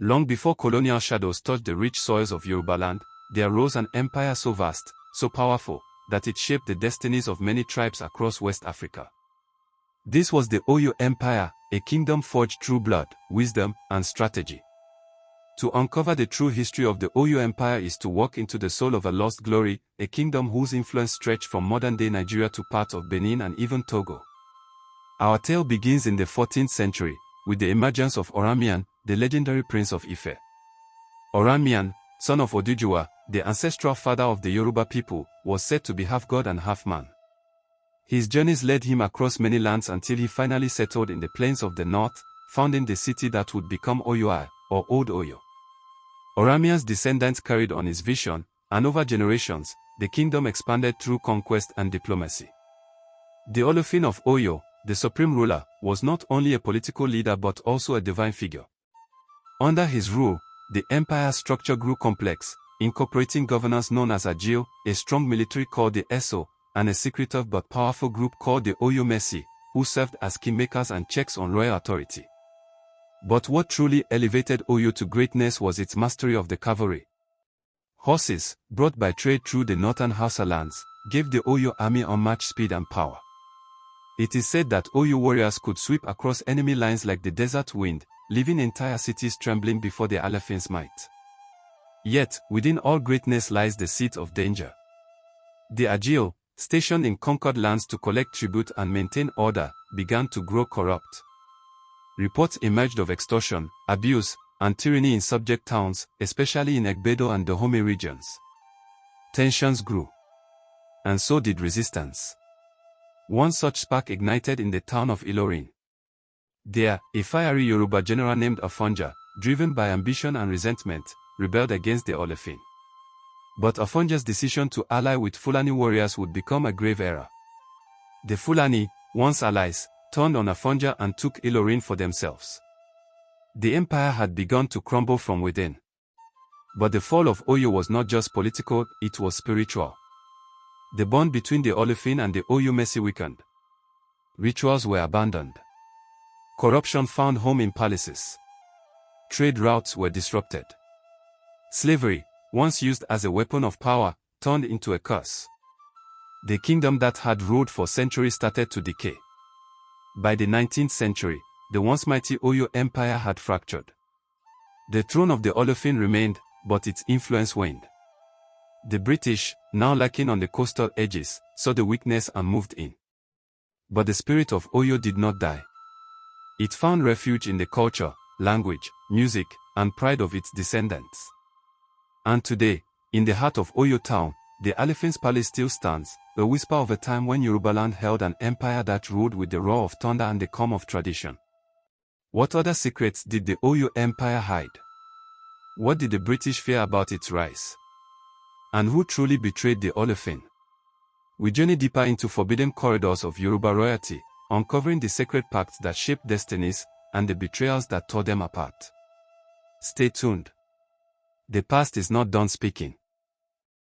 Long before colonial shadows touched the rich soils of Yoruba land, there rose an empire so vast, so powerful, that it shaped the destinies of many tribes across West Africa. This was the Oyo Empire, a kingdom forged through blood, wisdom, and strategy. To uncover the true history of the Oyo Empire is to walk into the soul of a lost glory, a kingdom whose influence stretched from modern-day Nigeria to parts of Benin and even Togo. Our tale begins in the 14th century, with the emergence of Oramian, the legendary prince of Ife. Oramian, son of Oduduwa, the ancestral father of the Yoruba people, was said to be half god and half man. His journeys led him across many lands until he finally settled in the plains of the north, founding the city that would become Oyo, or Old Oyo. Oramian's descendants carried on his vision, and over generations, the kingdom expanded through conquest and diplomacy. The Alaafin of Oyo, the supreme ruler, was not only a political leader but also a divine figure. Under his rule, the empire's structure grew complex, incorporating governors known as Agil, a strong military called the Eso, and a secretive but powerful group called the Oyo Mesi, who served as kingmakers and checks on royal authority. But what truly elevated Oyo to greatness was its mastery of the cavalry. Horses, brought by trade through the northern Hausa lands, gave the Oyo army unmatched speed and power. It is said that Oyo warriors could sweep across enemy lines like the desert wind, leaving entire cities trembling before the Alaafins' might. Yet, within all greatness lies the seat of danger. The Agil, stationed in conquered lands to collect tribute and maintain order, began to grow corrupt. Reports emerged of extortion, abuse, and tyranny in subject towns, especially in Egbedo and Dahomey regions. Tensions grew. And so did resistance. One such spark ignited in the town of Ilorin. There, a fiery Yoruba general named Afonja, driven by ambition and resentment, rebelled against the Alaafin. But Afonja's decision to ally with Fulani warriors would become a grave error. The Fulani, once allies, turned on Afonja and took Ilorin for themselves. The empire had begun to crumble from within. But the fall of Oyo was not just political, it was spiritual. The bond between the Alaafin and the Oyo Mesi weakened. Rituals were abandoned. Corruption found home in palaces. Trade routes were disrupted. Slavery, once used as a weapon of power, turned into a curse. The kingdom that had ruled for centuries started to decay. By the 19th century, the once mighty Oyo Empire had fractured. The throne of the Alaafin remained, but its influence waned. The British, now lacking on the coastal edges, saw the weakness and moved in. But the spirit of Oyo did not die. It found refuge in the culture, language, music, and pride of its descendants. And today, in the heart of Oyo town, the Alaafins Palace still stands, a whisper of a time when Yorubaland held an empire that ruled with the roar of thunder and the calm of tradition. What other secrets did the Oyo Empire hide? What did the British fear about its rise? And who truly betrayed the Alaafin? We journey deeper into forbidden corridors of Yoruba royalty, uncovering the sacred pacts that shaped destinies and the betrayals that tore them apart. Stay tuned. The past is not done speaking.